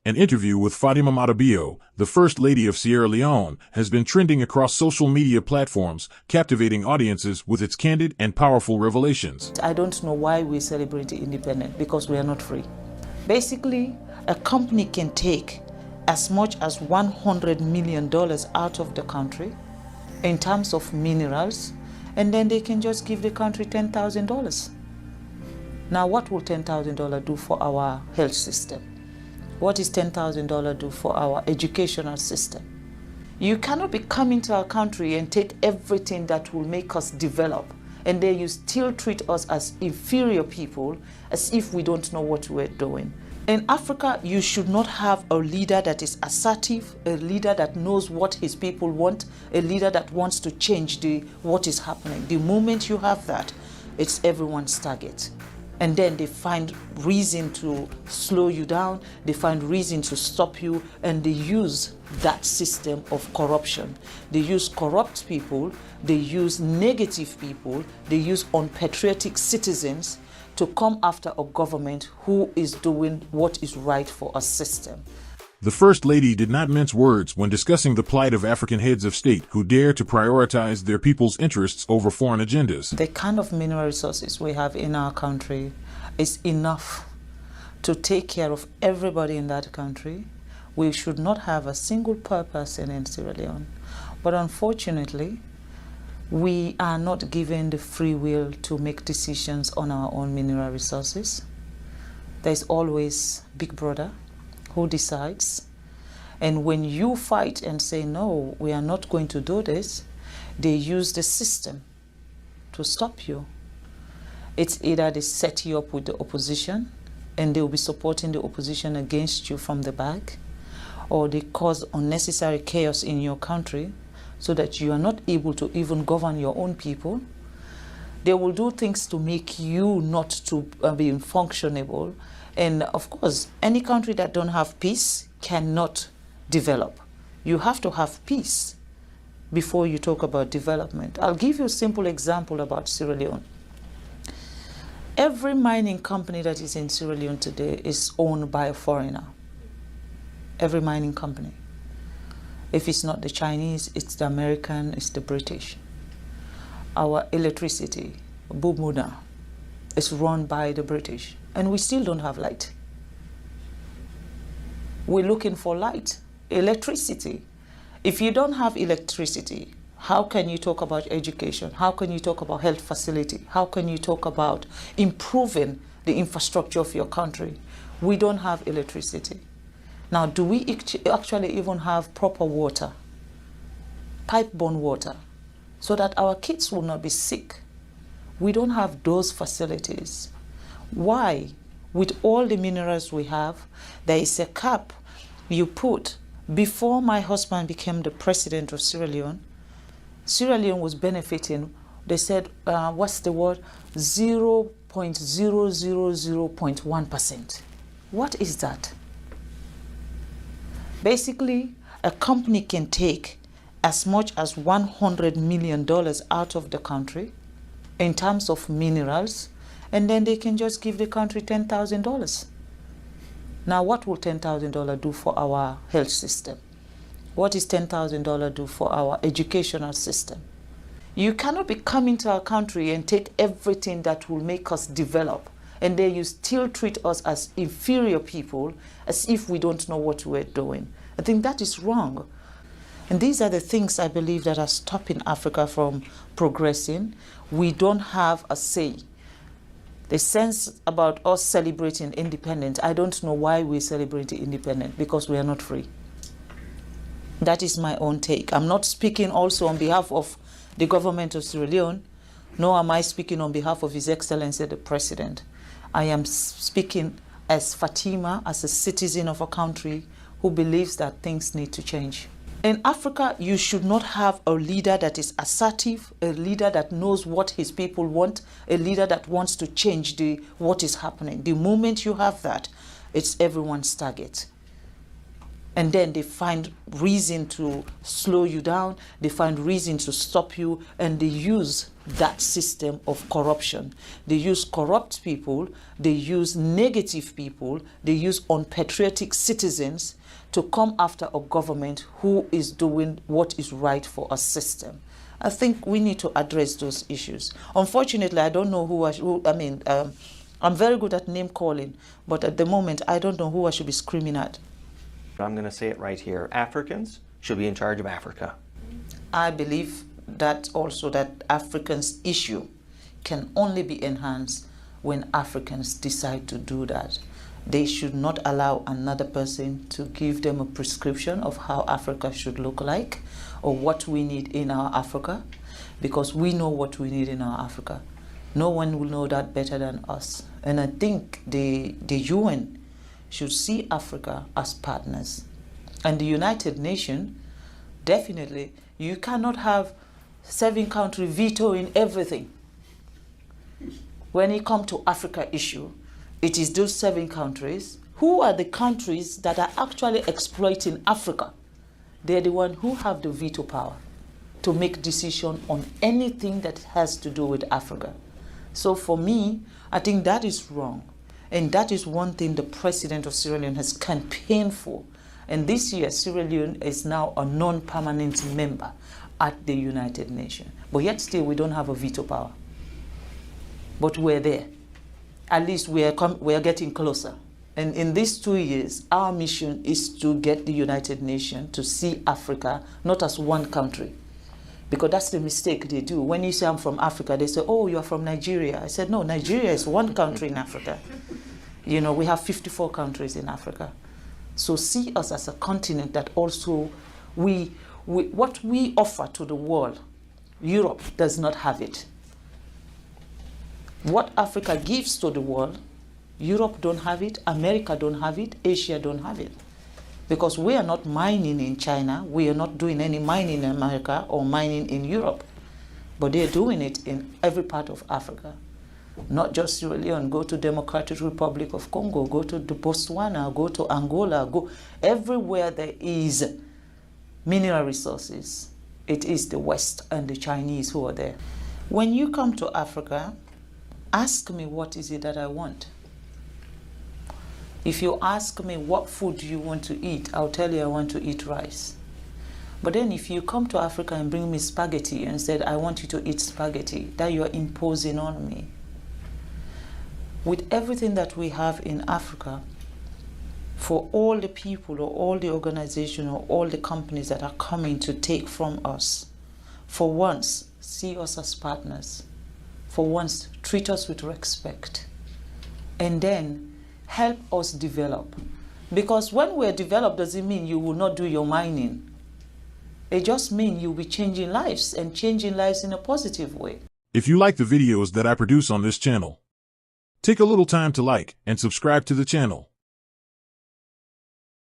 An interview with Fatima Matabio, the First Lady of Sierra Leone, has been trending across social media platforms, captivating audiences with its candid and powerful revelations. I don't know why we celebrate independence, because we are not free. Basically, a company can take as much as $100 million out of the country in terms of minerals, and then they can just give the country $10,000. Now, what will $10,000 do for our health system? What is $10,000 do for our educational system? You cannot be coming to our country and take everything that will make us develop, and then you still treat us as inferior people, as if we don't know what we're doing. In Africa, you should not have a leader that is assertive, a leader that knows what his people want, a leader that wants to change what is happening. The moment you have that, it's everyone's target. And then they find reason to slow you down, they find reason to stop you, and they use that system of corruption. They use corrupt people, they use negative people, they use unpatriotic citizens to come after a government who is doing what is right for a system. The First Lady did not mince words when discussing the plight of African heads of state who dare to prioritize their people's interests over foreign agendas. The kind of mineral resources we have in our country is enough to take care of everybody in that country. We should not have a single poor person in Sierra Leone. But unfortunately, we are not given the free will to make decisions on our own mineral resources. There's always Big Brother who decides. And when you fight and say, no, we are not going to do this, they use the system to stop you. It's either they set you up with the opposition and they'll be supporting the opposition against you from the back, or they cause unnecessary chaos in your country so that you are not able to even govern your own people. They will do things to make you not to be functionable. And of course, any country that don't have peace cannot develop. You have to have peace before you talk about development. I'll give you a simple example about Sierra Leone. Every mining company that is in Sierra Leone today is owned by a foreigner. Every mining company. If it's not the Chinese, it's the American, it's the British. Our electricity, Bumuna, is run by the British. And we still don't have light. We're looking for light, electricity. If you don't have electricity, how can you talk about education? How can you talk about health facility? How can you talk about improving the infrastructure of your country? We don't have electricity. Now, do we actually even have proper water, pipe-borne water, so that our kids will not be sick? We don't have those facilities. Why? With all the minerals we have, there is a cap you put. Before my husband became the president of Sierra Leone was benefiting, they said, what's the word? 0.000.1%. What is that? Basically, a company can take as much as $100 million out of the country in terms of minerals, and then they can just give the country $10,000. Now, what will $10,000 do for our health system? What is $10,000 do for our educational system? You cannot be coming to our country and take everything that will make us develop, and then you still treat us as inferior people, as if we don't know what we're doing. I think that is wrong. And these are the things I believe that are stopping Africa from progressing. We don't have a say. The sense about us celebrating independence, I don't know why we celebrate independence, because we are not free. That is my own take. I'm not speaking also on behalf of the government of Sierra Leone, nor am I speaking on behalf of His Excellency the President. I am speaking as Fatima, as a citizen of a country who believes that things need to change. In Africa, you should not have a leader that is assertive, a leader that knows what his people want, a leader that wants to change what is happening. The moment you have that, it's everyone's target. And then they find reason to slow you down, they find reason to stop you, and they use that system of corruption. They use corrupt people, they use negative people, they use unpatriotic citizens to come after a government who is doing what is right for a system. I think we need to address those issues. Unfortunately, I don't know I'm very good at name calling, but at the moment, I don't know who I should be screaming at. I'm going to say it right here. Africans should be in charge of Africa. I believe that also that Africans' issue can only be enhanced when Africans decide to do that. They should not allow another person to give them a prescription of how Africa should look like or what we need in our Africa, because we know what we need in our Africa. No one will know that better than us. And I think the UN should see Africa as partners. And the United Nations, definitely, you cannot have 7 countries vetoing everything. When it comes to Africa issue, it is those 7 countries. Who are the countries that are actually exploiting Africa? They're the ones who have the veto power to make decision on anything that has to do with Africa. So for me, I think that is wrong. And that is one thing the president of Sierra Leone has campaigned for. And this year, Sierra Leone is now a non-permanent member at the United Nations. But yet still, we don't have a veto power. But we're there. At least we are getting closer. And in these 2 years, our mission is to get the United Nations to see Africa not as one country. Because that's the mistake they do. When you say I'm from Africa, they say, oh, you're from Nigeria. I said, no, Nigeria is one country in Africa. You know, we have 54 countries in Africa. So see us as a continent that also, what we offer to the world, Europe does not have it. What Africa gives to the world, Europe don't have it, America don't have it, Asia don't have it. Because we are not mining in China, we are not doing any mining in America or mining in Europe. But they're doing it in every part of Africa. Not just Sierra Leone, go to Democratic Republic of Congo, go to Botswana, go to Angola, go everywhere there is mineral resources. It is the West and the Chinese who are there. When you come to Africa, ask me what is it that I want. If you ask me what food do you want to eat, I'll tell you I want to eat rice. But then if you come to Africa and bring me spaghetti and said, I want you to eat spaghetti, that you're imposing on me. With everything that we have in Africa, for all the people or all the organizations or all the companies that are coming to take from us, for once, see us as partners. For once, treat us with respect. And then help us develop. Because when we're developed, doesn't mean you will not do your mining. It just means you'll be changing lives and changing lives in a positive way. If you like the videos that I produce on this channel, take a little time to like and subscribe to the channel.